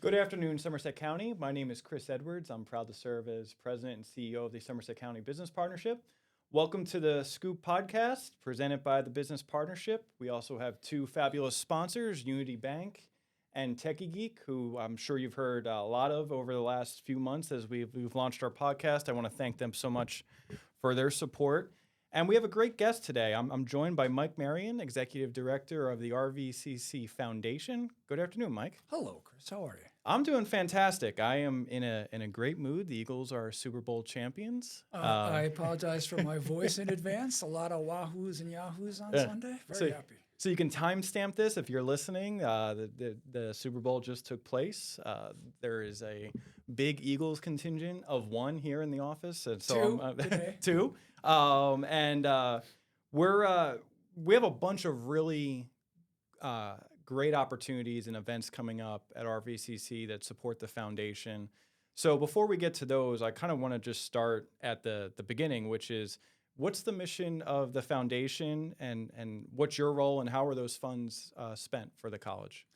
Good afternoon, Somerset County. My name is Chris Edwards. I'm proud to serve as president and CEO of the Somerset County Business Partnership. Welcome to the Scoop podcast presented by the Business Partnership. We also have two fabulous sponsors, Unity Bank and Techie Geek, who I'm sure you've heard a lot of over the last few months as we've launched our podcast. I want to thank them so much for their support. And we have a great guest today. I'm joined by Mike Marion, Executive Director of the RVCC Foundation. Good afternoon, Mike. Hello, Chris. How are you? I'm doing fantastic. I am in a great mood. The Eagles are Super Bowl champions. I apologize for my voice in advance. A lot of wahoos and yahoos on Sunday. Very happy. So you can timestamp this if you're listening. The Super Bowl just took place. There is a big Eagles contingent of one here in the office, and so today. two. We have a bunch of really great opportunities and events coming up at RVCC that support the foundation. So before we get to those, I kind of want to just start at the beginning, which is, what's the mission of the foundation and what's your role and how are those funds spent for the college?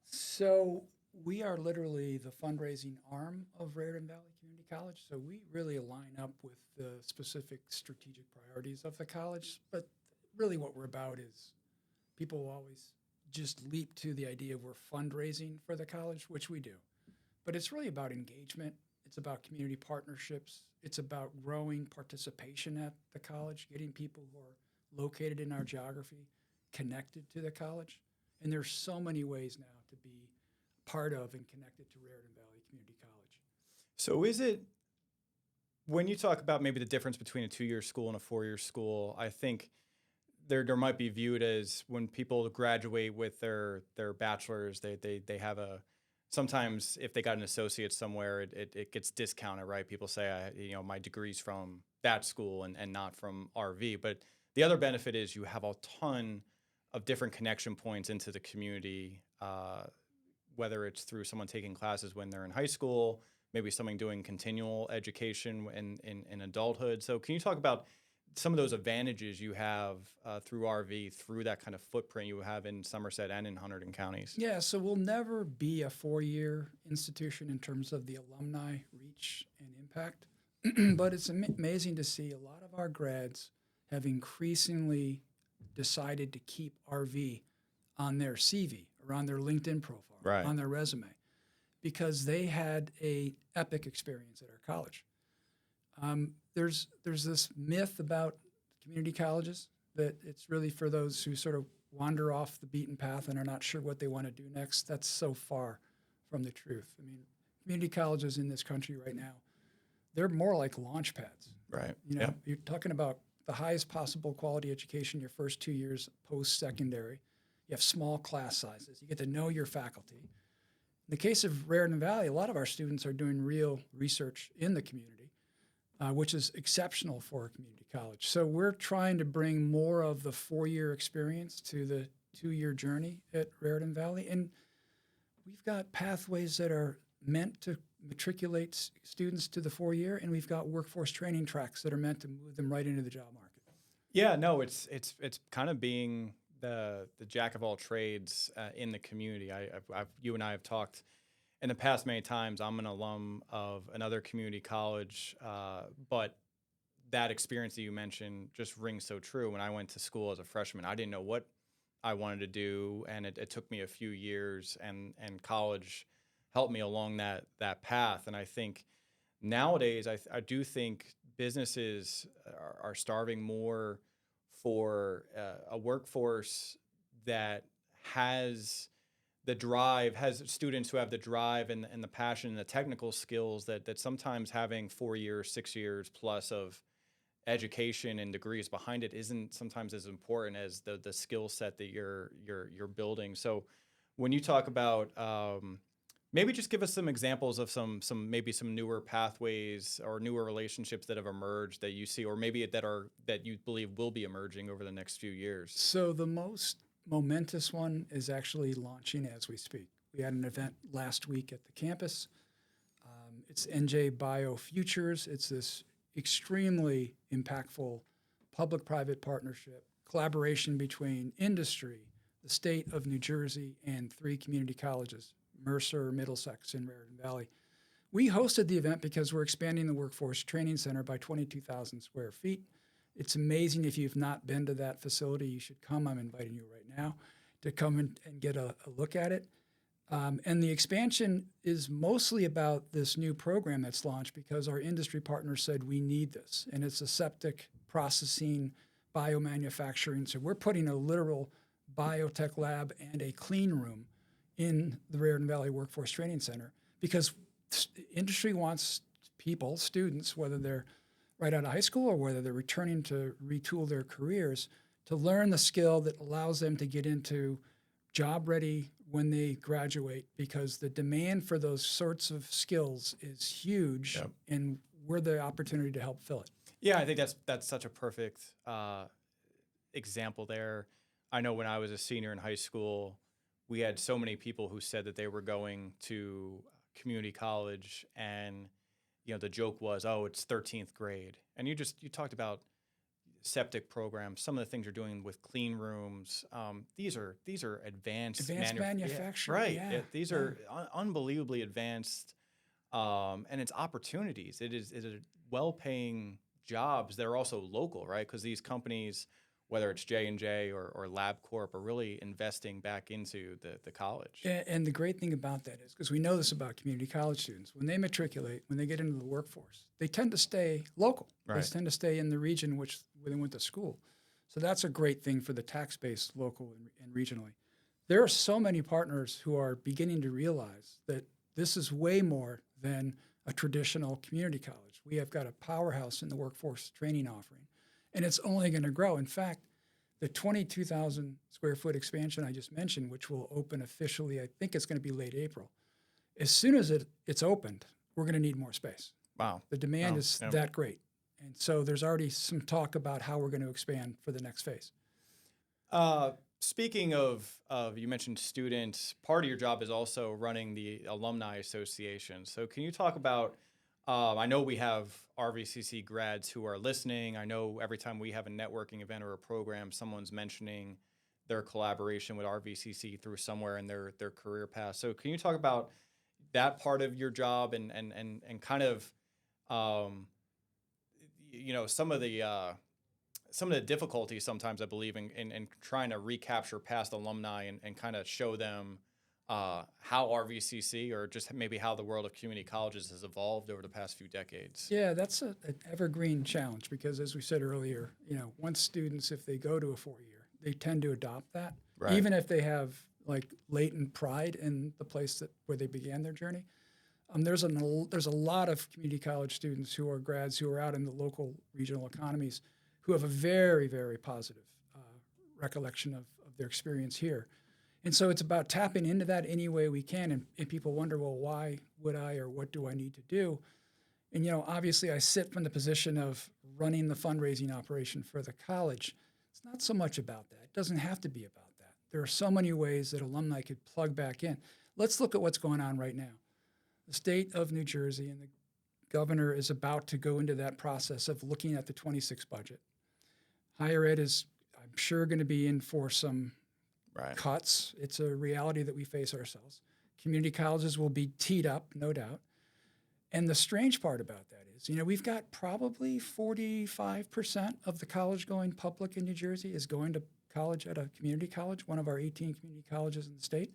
So we are literally the fundraising arm of Raritan Valley Community College. So we really line up with the specific strategic priorities of the college. But really what we're about is people always just leap to the idea of we're fundraising for the college, which we do. But it's really about engagement. It's about community partnerships. It's about growing participation at the college, getting people who are located in our geography connected to the college. And there's so many ways now to be part of and connected to Raritan Valley Community College. So is it, when you talk about maybe the difference between a 2-year school and a 4-year school, I think there might be viewed as when people graduate with their bachelor's, they have sometimes if they got an associate somewhere, it gets discounted, right? People say, my degree's from that school and not from RV. But the other benefit is you have a ton of different connection points into the community, whether it's through someone taking classes when they're in high school, maybe someone doing continual education in adulthood. So can you talk about some of those advantages you have through RV, through that kind of footprint you have in Somerset and in Hunterdon counties? Yeah, so we'll never be a 4-year institution in terms of the alumni reach and impact. But it's amazing to see a lot of our grads have increasingly decided to keep RV on their CV or on their LinkedIn profile, right, on their resume, because they had a epic experience at our college. There's this myth about community colleges that it's really for those who sort of wander off the beaten path and are not sure what they want to do next. That's so far from the truth. I mean, community colleges in this country right now, they're more like launch pads. Right. You're talking about the highest possible quality education your first 2 years post-secondary. You have small class sizes. You get to know your faculty. In the case of Raritan Valley, a lot of our students are doing real research in the community, which is exceptional for a community college. So we're trying to bring more of the 4-year experience to the 2-year journey at Raritan Valley. And we've got pathways that are meant to matriculate students to the 4-year, and we've got workforce training tracks that are meant to move them right into the job market. Yeah, no, it's kind of being the jack of all trades in the community. You and I have talked in the past many times. I'm an alum of another community college, but that experience that you mentioned just rings so true. When I went to school as a freshman, I didn't know what I wanted to do, and it took me a few years, and college helped me along that path. And I think nowadays, I do think businesses are starving more for a workforce that has the drive, has students who have the drive and the passion and the technical skills that sometimes having 4 years, 6 years plus of education and degrees behind it isn't sometimes as important as the skill set that you're building. So when you talk about maybe just give us some examples of some newer pathways or newer relationships that have emerged that you see, or maybe that you believe will be emerging over the next few years. So the most momentous one is actually launching as we speak. We had an event last week at the campus. It's NJ Bio Futures. It's this extremely impactful public-private partnership, collaboration between industry, the state of New Jersey, and 3 community colleges, Mercer, Middlesex, and Raritan Valley. We hosted the event because we're expanding the Workforce Training Center by 22,000 square feet. It's amazing. If you've not been to that facility, you should come. I'm inviting you right now to come and get a look at it. And the expansion is mostly about this new program that's launched because our industry partners said we need this. And it's a septic processing, biomanufacturing. So we're putting a literal biotech lab and a clean room in the Raritan Valley Workforce Training Center because industry wants people, students, whether they're right out of high school or whether they're returning to retool their careers, to learn the skill that allows them to get into job ready when they graduate, because the demand for those sorts of skills is huge. Yep. And we're the opportunity to help fill it. Yeah, I think that's such a perfect example there. I know when I was a senior in high school, we had so many people who said that they were going to community college, and the joke was, oh, it's 13th grade. And you talked about septic programs, some of the things you're doing with clean rooms. These are advanced manufacturing. Right. Yeah. These are unbelievably advanced, and it's opportunities. It is well-paying jobs that are also local, right? Because these companies, whether it's J&J or LabCorp, are really investing back into the college. And the great thing about that is, because we know this about community college students, when they matriculate, when they get into the workforce, they tend to stay local. Right. They tend to stay in the region where they went to school. So that's a great thing for the tax base, local and regionally. There are so many partners who are beginning to realize that this is way more than a traditional community college. We have got a powerhouse in the workforce training offering. And it's only going to grow. In fact, the 22,000 square foot expansion I just mentioned, which will open officially, I think it's going to be late April. As soon as it's opened, we're going to need more space. Wow. The demand is that great. And so there's already some talk about how we're going to expand for the next phase. Speaking of, you mentioned students, part of your job is also running the Alumni Association. So can you talk about, I know we have RVCC grads who are listening. I know every time we have a networking event or a program, someone's mentioning their collaboration with RVCC through somewhere in their career path. So can you talk about that part of your job and kind of, some of the difficulties sometimes, I believe, in trying to recapture past alumni and kind of show them how RVCC, or just maybe how the world of community colleges has evolved over the past few decades? Yeah, that's an evergreen challenge because, as we said earlier, once students, if they go to a four-year, they tend to adopt that, right, even if they have like latent pride in the place where they began their journey. There's a lot of community college students who are grads who are out in the local regional economies who have a very, very positive recollection of their experience here. And so it's about tapping into that any way we can. And people wonder, well, why would I, or what do I need to do? And, obviously I sit from the position of running the fundraising operation for the college. It's not so much about that. It doesn't have to be about that. There are so many ways that alumni could plug back in. Let's look at what's going on right now. The state of New Jersey and the governor is about to go into that process of looking at the 26 budget. Higher ed is, I'm sure, going to be in for some cuts. It's a reality that we face ourselves. Community colleges will be teed up, no doubt. And the strange part about that is, we've got probably 45% of the college going public in New Jersey is going to college at a community college, one of our 18 community colleges in the state.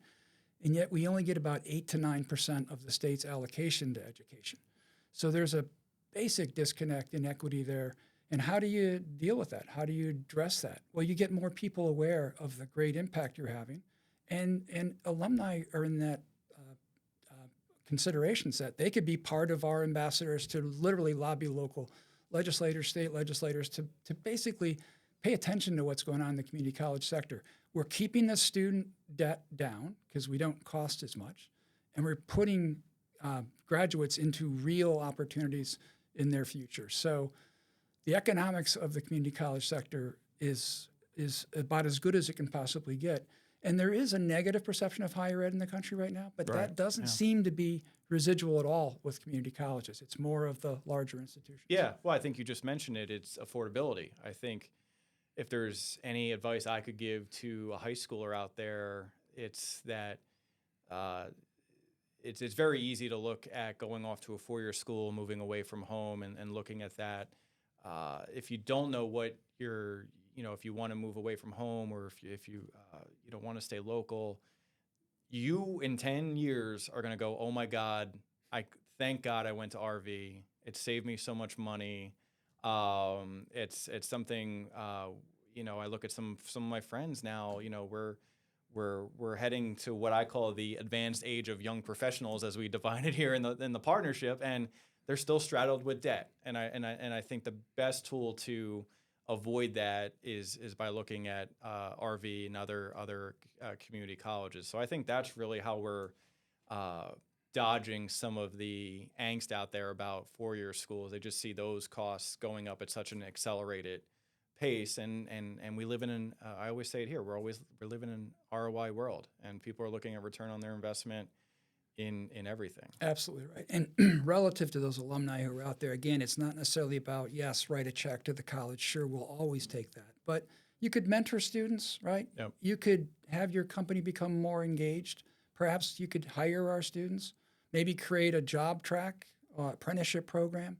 And yet we only get about 8 to 9% of the state's allocation to education. So there's a basic disconnect, inequity there. And how do you deal with that? How do you address that? Well, you get more people aware of the great impact you're having. And alumni are in that consideration set. They could be part of our ambassadors to literally lobby local legislators, state legislators to basically pay attention to what's going on in the community college sector. We're keeping the student debt down because we don't cost as much, and we're putting graduates into real opportunities in their future. So the economics of the community college sector is about as good as it can possibly get. And there is a negative perception of higher ed in the country right now, but that doesn't seem to be residual at all with community colleges. It's more of the larger institutions. Yeah, well, I think you just mentioned it. It's affordability. I think if there's any advice I could give to a high schooler out there, it's that it's very easy to look at going off to a 4-year school, moving away from home, and looking at that. If you don't know what you're, if you want to move away from home, or if you don't want to stay local, you in 10 years are going to go, oh my God, thank God I went to RV. It saved me so much money. It's something, I look at some of my friends now, we're heading to what I call the advanced age of young professionals, as we define it here in the partnership, and they're still straddled with debt. And I think the best tool to avoid that is by looking at RV and other community colleges. So I think that's really how we're dodging some of the angst out there about 4-year schools. They just see those costs going up at such an accelerated pace, and we live in an I always say it here, we're living in an ROI world, and people are looking at return on their investment in everything. Absolutely right. And relative to those alumni who are out there, again, it's not necessarily about, yes, write a check to the college. Sure, we'll always take that. But you could mentor students, right? Yep. You could have your company become more engaged. Perhaps you could hire our students, maybe create a job track, apprenticeship program.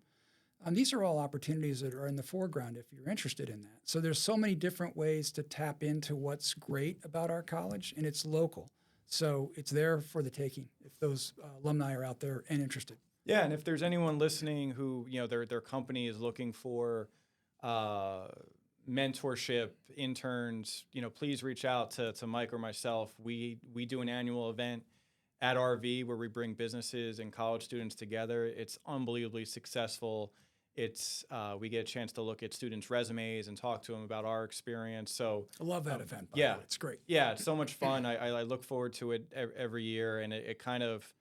These are all opportunities that are in the foreground if you're interested in that. So there's so many different ways to tap into what's great about our college, and it's local. So it's there for the taking if those alumni are out there and interested. Yeah, and if there's anyone listening who, their company is looking for mentorship, interns, please reach out to Mike or myself. We do an annual event at RV where we bring businesses and college students together. It's unbelievably successful. We get a chance to look at students' resumes and talk to them about our experience. So I love that event. By the way. It's great. Yeah, it's so much fun. I look forward to it every year, and it kind of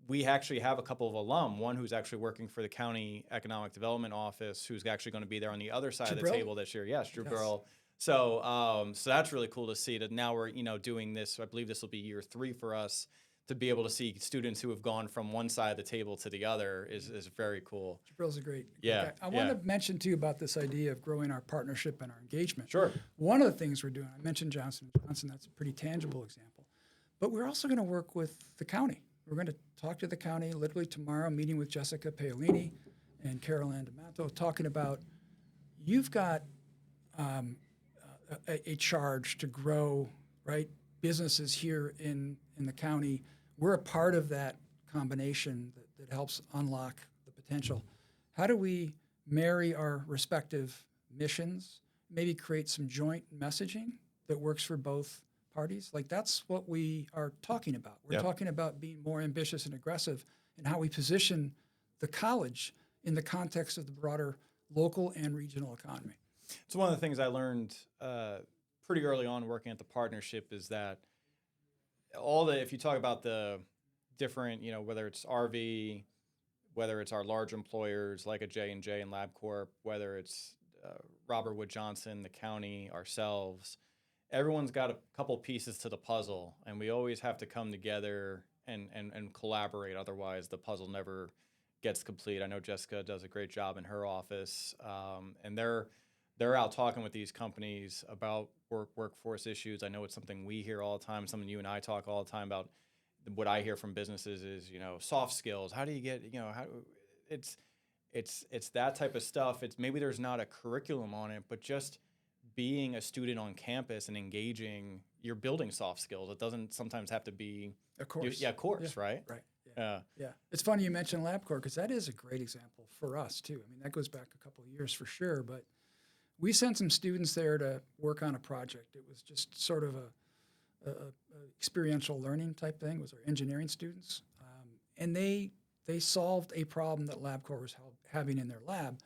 we actually have a couple of alum. One who's actually working for the County Economic Development Office, who's actually going to be there on the other side of the table this year. Yes, Drew Burrell. So that's really cool to see that now we're doing this. I believe this will be year 3 for us. To be able to see students who have gone from one side of the table to the other is very cool. Jabril's a great guy. I want to mention too about this idea of growing our partnership and our engagement. Sure. One of the things we're doing, I mentioned Johnson & Johnson, that's a pretty tangible example. But we're also going to work with the county. We're going to talk to the county literally tomorrow, meeting with Jessica Paolini and Carol D'Amato, talking about you've got a charge to grow, right, businesses here in the county. We're a part of that combination that helps unlock the potential. How do we marry our respective missions, maybe create some joint messaging that works for both parties? Like, that's what we are talking about. We're talking about being more ambitious and aggressive in how we position the college in the context of the broader local and regional economy. So one of the things I learned pretty early on working at the partnership is that if you talk about the different, whether it's RV, whether it's our large employers like a J&J and LabCorp, whether it's Robert Wood Johnson, the county, ourselves, everyone's got a couple pieces to the puzzle, and we always have to come together and collaborate. Otherwise, the puzzle never gets complete. I know Jessica does a great job in her office, and they're out talking with these companies about workforce issues. I know it's something we hear all the time, something you and I talk all the time about. What I hear from businesses is, soft skills. How do you get, it's that type of stuff. It's maybe there's not a curriculum on it, but just being a student on campus and engaging, you're building soft skills. It doesn't sometimes have to be a course. Right? Right. Yeah. It's funny you mentioned LabCorp because that is a great example for us too. I mean, that goes back a couple of years for sure, but we sent some students there to work on a project. It was just sort of a experiential learning type thing. It was our engineering students, and they solved a problem that LabCorp was having in their lab,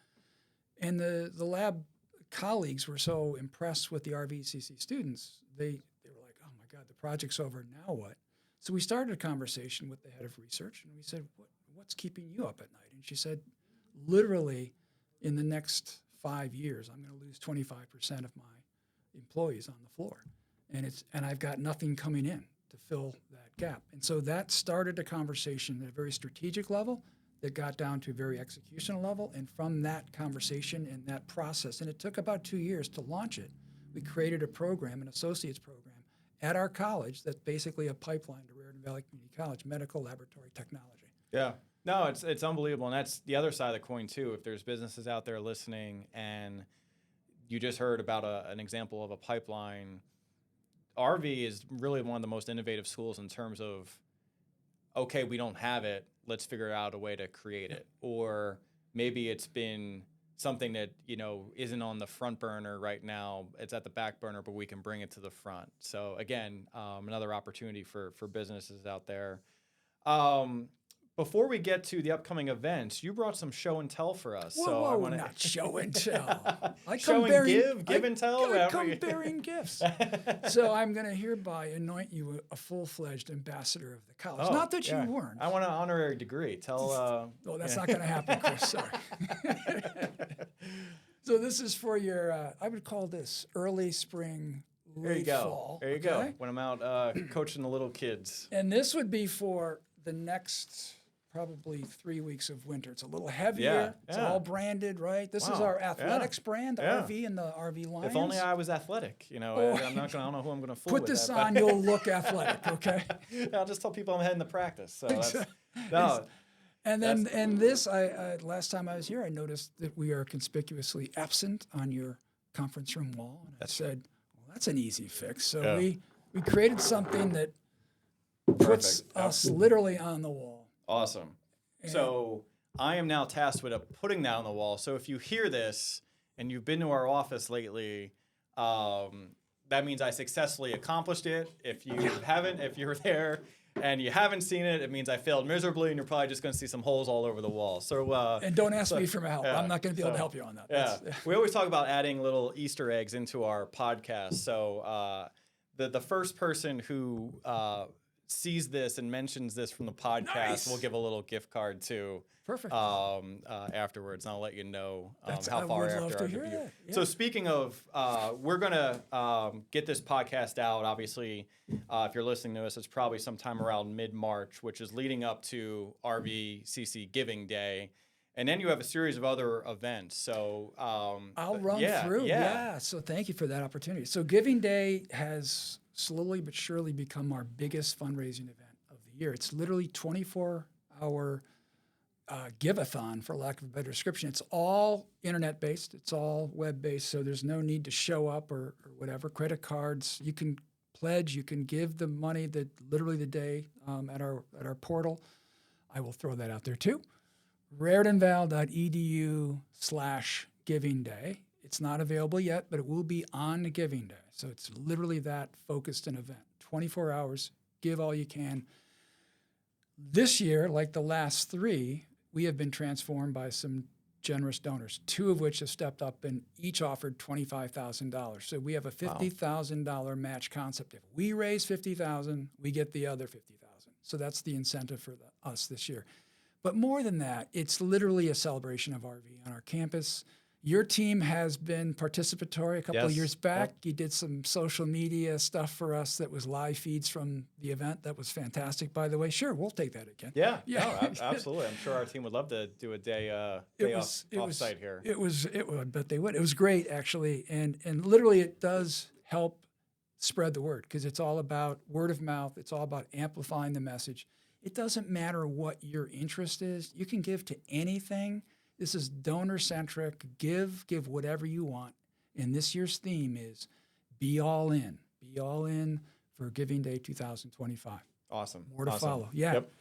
and the lab colleagues were so impressed with the RVCC students. They were like, "Oh my God, the project's over. Now what?" So we started a conversation with the head of research, and we said, "What's keeping you up at night?" And she said, "Literally, in the next 5 years, I'm going to lose 25% of my employees on the floor, and I've got nothing coming in to fill that gap." And so that started a conversation at a very strategic level that got down to a very executional level. And from that conversation and that process, and it took about 2 years to launch it, we created a program, an associate's program, at our college that's basically a pipeline to Raritan Valley Community College, medical laboratory technology. Yeah. No, it's unbelievable. And that's the other side of the coin, too. If there's businesses out there listening and you just heard about an example of a pipeline, RV is really one of the most innovative schools in terms of, okay, we don't have it, let's figure out a way to create it. Or maybe it's been something that, isn't on the front burner right now, it's at the back burner, but we can bring it to the front. So again, another opportunity for businesses out there. Before we get to the upcoming events, you brought some show and tell for us. Whoa, not show and tell. Show and give and tell. I come bearing gifts. So I'm going to hereby anoint you a full-fledged ambassador of the college. Oh, not that you weren't. I want an honorary degree. Tell. Oh, that's not going to happen, Chris. Sorry. So this is for your, I would call this early spring, late fall. There you go. When I'm out coaching the little kids. And this would be for the next probably 3 weeks of winter. It's a little heavier. Yeah. It's all branded, right? This is our athletics brand, RV and the RV Lions. If only I was athletic, I don't know who I'm going to fool Put with this that, on, you'll look athletic, okay? I'll just tell people I'm heading to practice. So And then, I last time I was here, I noticed that we are conspicuously absent on your conference room wall. And I said, well, that's an easy fix. So we created something that puts us literally on the wall. Awesome. So I am now tasked with putting that on the wall. So if you hear this and you've been to our office lately, that means I successfully accomplished it. If you haven't, if you're there and you haven't seen it, it means I failed miserably, and you're probably just going to see some holes all over the wall. So and don't ask me for my help. I'm not going to be able to help you on that. Yeah, we always talk about adding little Easter eggs into our podcast. So the first person who sees this and mentions this from the podcast, we'll give a little gift card to. Perfect. Afterwards, and I'll let you know how far after our debut. Yeah. So speaking of, we're gonna get this podcast out. Obviously, if you're listening to us, it's probably sometime around mid-March, which is leading up to RVCC Giving Day, and then you have a series of other events. So I'll run through. Yeah. So thank you for that opportunity. So Giving Day has slowly but surely become our biggest fundraising event of the year. It's literally 24-hour give-a-thon, for lack of a better description. It's all internet-based. It's all web-based, so there's no need to show up or whatever. Credit cards, you can pledge, you can give the money that literally the day at our portal. I will throw that out there too. raritanval.edu/Giving Day. It's not available yet, but it will be on the Giving Day. So it's literally that focused an event. 24 hours, give all you can. This year, like the last three, we have been transformed by some generous donors, two of which have stepped up and each offered $25,000. So we have a $50,000 match concept. If we raise $50,000, we get the other $50,000. So that's the incentive for us this year. But more than that, it's literally a celebration of RV on our campus. Your team has been participatory a couple of years back. You did some social media stuff for us that was live feeds from the event. That was fantastic, by the way. Sure, we'll take that again. Yeah. No, absolutely. I'm sure our team would love to do a day off-site here. I bet they would. It was great, actually. And literally it does help spread the word because it's all about word of mouth. It's all about amplifying the message. It doesn't matter what your interest is. You can give to anything. This is donor-centric. Give whatever you want. And this year's theme is be all in. Be all in for Giving Day 2025. Awesome. More to follow. Yeah. Yep.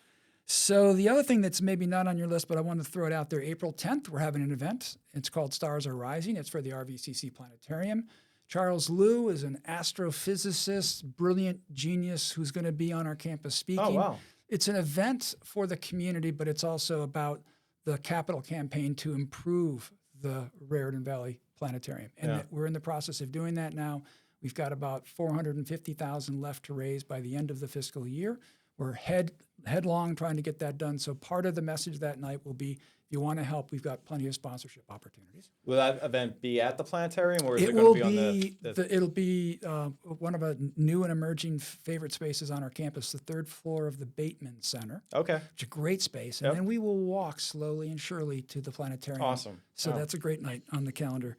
So the other thing that's maybe not on your list, but I wanted to throw it out there, April 10th, we're having an event. It's called Stars Are Rising. It's for the RVCC Planetarium. Charles Liu is an astrophysicist, brilliant genius who's going to be on our campus speaking. Oh, wow. It's an event for the community, but it's also about the capital campaign to improve the Raritan Valley Planetarium. And we're in the process of doing that now. We've got about $450,000 left to raise by the end of the fiscal year. We're headlong trying to get that done. So part of the message that night will be, if you want to help, we've got plenty of sponsorship opportunities. Will that event be at the planetarium, or is it going to be on It'll be one of our new and emerging favorite spaces on our campus, the third floor of the Bateman Center. Okay. It's a great space. And then we will walk slowly and surely to the planetarium. Awesome. So that's a great night on the calendar.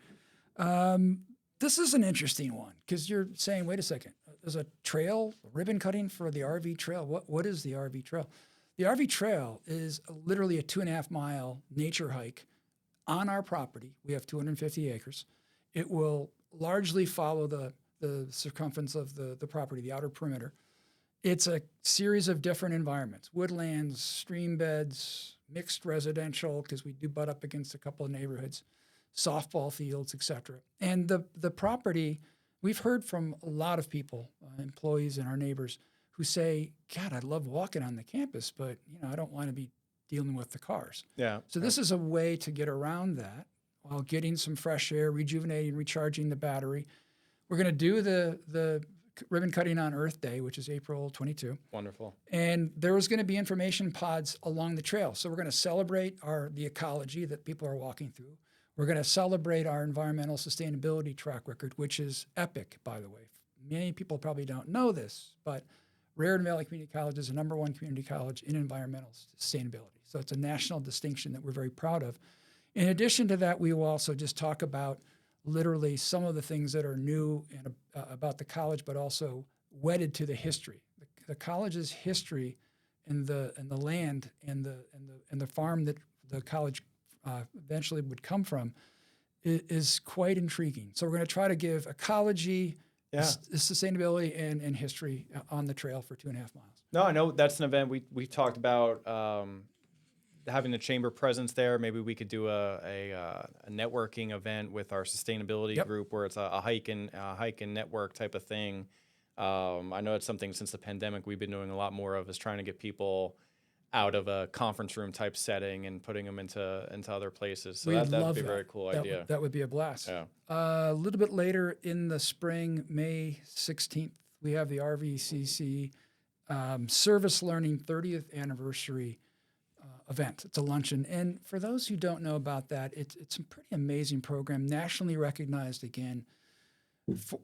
This is an interesting one because you're saying, wait a second, a trail, ribbon cutting for the RV trail. What is the RV trail? The RV trail is literally a 2.5 mile nature hike on our property. We have 250 acres. It will largely follow the circumference of the property, the outer perimeter. It's a series of different environments: woodlands, stream beds, mixed residential, because we do butt up against a couple of neighborhoods, softball fields, etc. And the property, we've heard from a lot of people, employees and our neighbors, who say, God, I love walking on the campus, but I don't want to be dealing with the cars. Yeah. So this is a way to get around that while getting some fresh air, rejuvenating, recharging the battery. We're going to do the ribbon cutting on Earth Day, which is April 22. Wonderful. And there's going to be information pods along the trail. So we're going to celebrate the ecology that people are walking through. We're going to celebrate our environmental sustainability track record, which is epic, by the way. Many people probably don't know this, but Raritan Valley Community College is the #1 community college in environmental sustainability. So it's a national distinction that we're very proud of. In addition to that, we will also just talk about literally some of the things that are new and about the college, but also wedded to the history. The college's history and the land and the farm that the college eventually would come from is quite intriguing. So we're going to try to give ecology, sustainability, and history on the trail for 2.5 miles. No, I know that's an event we talked about. Having the chamber presence there, maybe we could do a networking event with our sustainability group, where it's a hike and network type of thing. I know it's something since the pandemic we've been doing a lot more of, is trying to get people out of a conference room type setting and putting them into other places. So that would be a very cool idea. That would be a blast. Yeah. A little bit later in the spring, May 16th, we have the RVCC Service Learning 30th anniversary event. It's a luncheon. And for those who don't know about that, it's a pretty amazing program, nationally recognized again.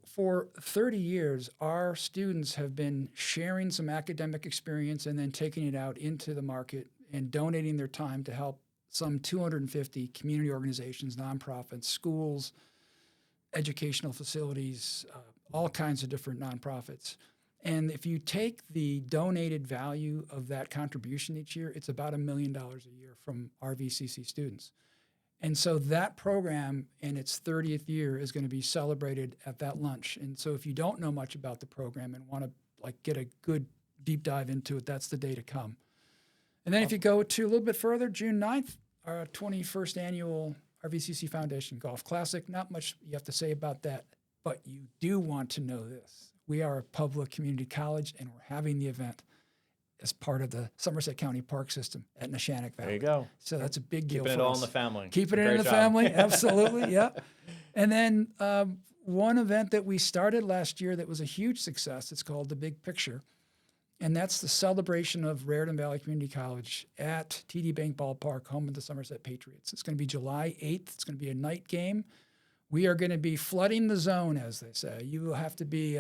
For 30 years, our students have been sharing some academic experience and then taking it out into the market and donating their time to help some 250 community organizations, nonprofits, schools, educational facilities, all kinds of different nonprofits. And if you take the donated value of that contribution each year, it's about $1 million a year from RVCC students. And so that program in its 30th year is going to be celebrated at that lunch. And so if you don't know much about the program and want to get a good deep dive into it, that's the day to come. And then if you go to a little bit further, June 9th, our 21st annual RVCC Foundation Golf Classic. Not much you have to say about that, but you do want to know this. We are a public community college, and we're having the event as part of the Somerset County Park System at Neshannock Valley. There you go. So that's a big deal. Keeping it all in the family. Keeping it in the family, absolutely, yeah. And then one event that we started last year that was a huge success, it's called The Big Picture, and that's the celebration of Raritan Valley Community College at TD Bank Ballpark, home of the Somerset Patriots. It's going to be July 8th. It's going to be a night game. We are going to be flooding the zone, as they say. You will have to be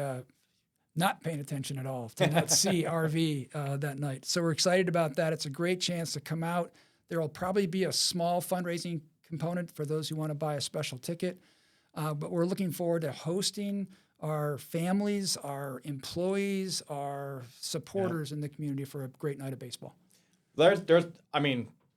not paying attention at all to not see RV that night. So we're excited about that. It's a great chance to come out. There will probably be a small fundraising component for those who want to buy a special ticket. But we're looking forward to hosting our families, our employees, our supporters in the community for a great night of baseball. There's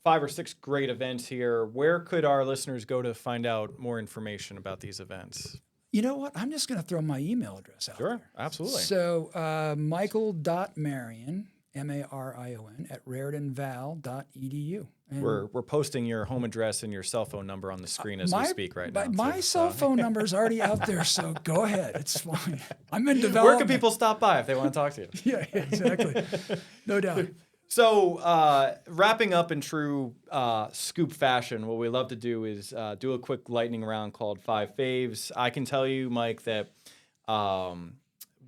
5 or 6 great events here. Where could our listeners go to find out more information about these events? You know what? I'm just going to throw my email address out there. Sure, absolutely. So michael.marion, M-A-R-I-O-N, at raritanval.edu. And we're posting your home address and your cell phone number on the screen as we speak right now. My cell phone number is already out there, so go ahead. It's fine. I'm in development. Where can people stop by if they want to talk to you? Yeah, exactly. No doubt. So wrapping up in true scoop fashion, what we love to do is do a quick lightning round called 5 Faves. I can tell you, Mike, that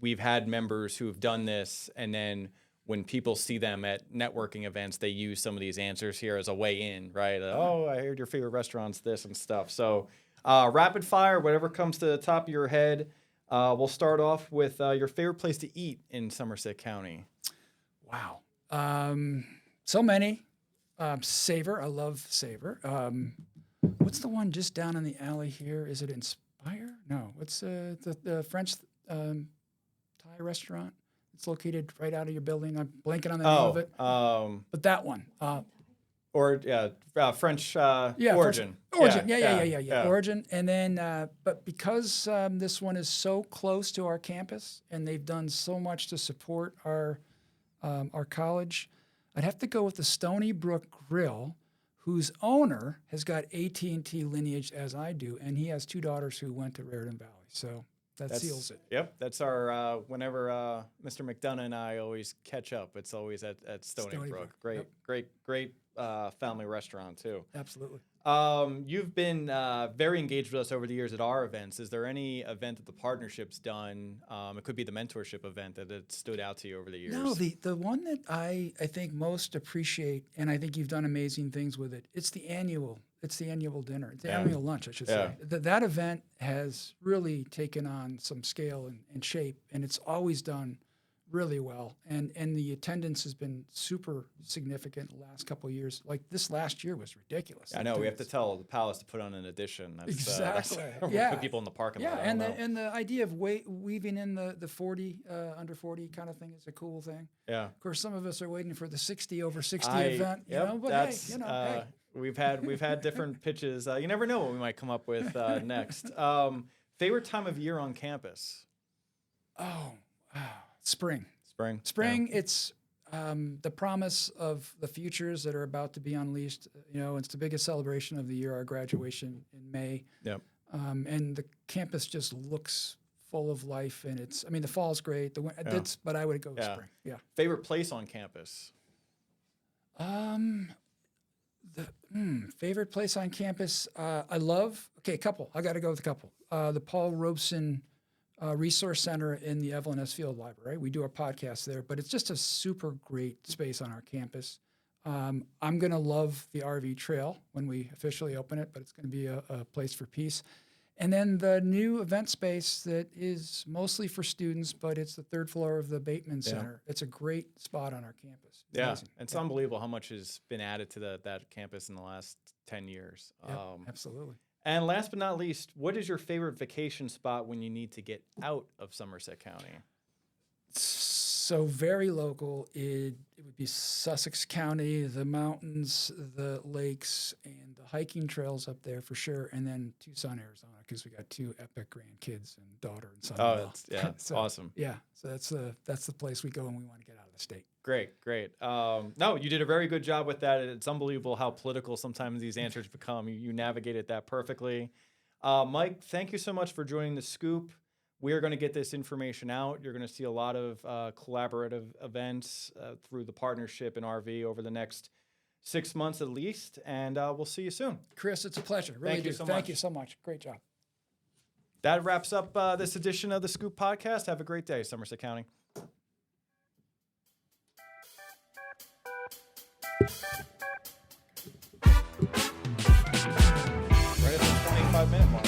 we've had members who have done this, and then when people see them at networking events, they use some of these answers here as a way in, right? Oh, I heard your favorite restaurant's this and stuff. So rapid fire, whatever comes to the top of your head. We'll start off with your favorite place to eat in Somerset County. Wow. So many. Savor. I love Savor. What's the one just down in the alley here? Is it Inspire? No. What's the French Thai Thai restaurant. It's located right out of your building. I'm blanking on the name of it. But that one. French Yeah, origin. Origin. Yeah. Origin. And then, but because this one is so close to our campus and they've done so much to support our college, I'd have to go with the Stony Brook Grill, whose owner has got AT&T lineage as I do, and he has 2 daughters who went to Raritan Valley. So that seals it. Yep, that's our whenever Mr. McDonough and I always catch up, it's always at Stony Brook. Great, Yep. great family restaurant too. Absolutely. You've been very engaged with us over the years at our events. Is there any event that the partnership's done? It could be the mentorship event that stood out to you over the years. No, the one that I think most appreciate, and I think you've done amazing things with it. It's the annual dinner. It's the annual lunch, I should say. That event has really taken on some scale and shape, and it's always done really well. And the attendance has been super significant the last couple of years. Like this last year was ridiculous. I know we have to tell the Palace to put on an addition. That's, exactly. Put people in the parking lot. And the idea of weaving in the 40 under 40 kind of thing is a cool thing. Yeah. Of course, some of us are waiting for the 60 over 60 event. But hey. We've had different pitches. You never know what we might come up with next. Favorite time of year on campus? Spring. Yeah. It's the promise of the futures that are about to be unleashed. It's the biggest celebration of the year, our graduation in May. Yep. And the campus just looks full of life, and the fall's great. But I would go spring. Yeah. Favorite place on campus? Favorite place on campus? I love. Okay, a couple. I got to go with a couple. The Paul Robeson Resource Center in the Evelyn S. Field Library. We do our podcast there, but it's just a super great space on our campus. I'm going to love the RV Trail when we officially open it, but it's going to be a place for peace. And then the new event space that is mostly for students, but it's the 3rd floor of the Bateman Center. It's a great spot on our campus. It's amazing. It's unbelievable how much has been added to that campus in the last 10 years. Absolutely. And last but not least, what is your favorite vacation spot when you need to get out of Somerset County? So very local, it would be Sussex County, the mountains, the lakes, and the hiking trails up there for sure, and then Tucson, Arizona, because we got 2 epic grandkids and daughter and son-in-law. It's awesome. Yeah, so that's the place we go when we want to get out of the state. Great. No, you did a very good job with that. It's unbelievable how political sometimes these answers become. You navigated that perfectly. Mike, thank you so much for joining the Scoop. We are going to get this information out. You're going to see a lot of collaborative events through the partnership in RV over the next 6 months at least, and we'll see you soon. Chris, it's a pleasure. Thank you so much. Great job. That wraps up this edition of the Scoop Podcast. Have a great day, Somerset County. Right at the 25-minute mark.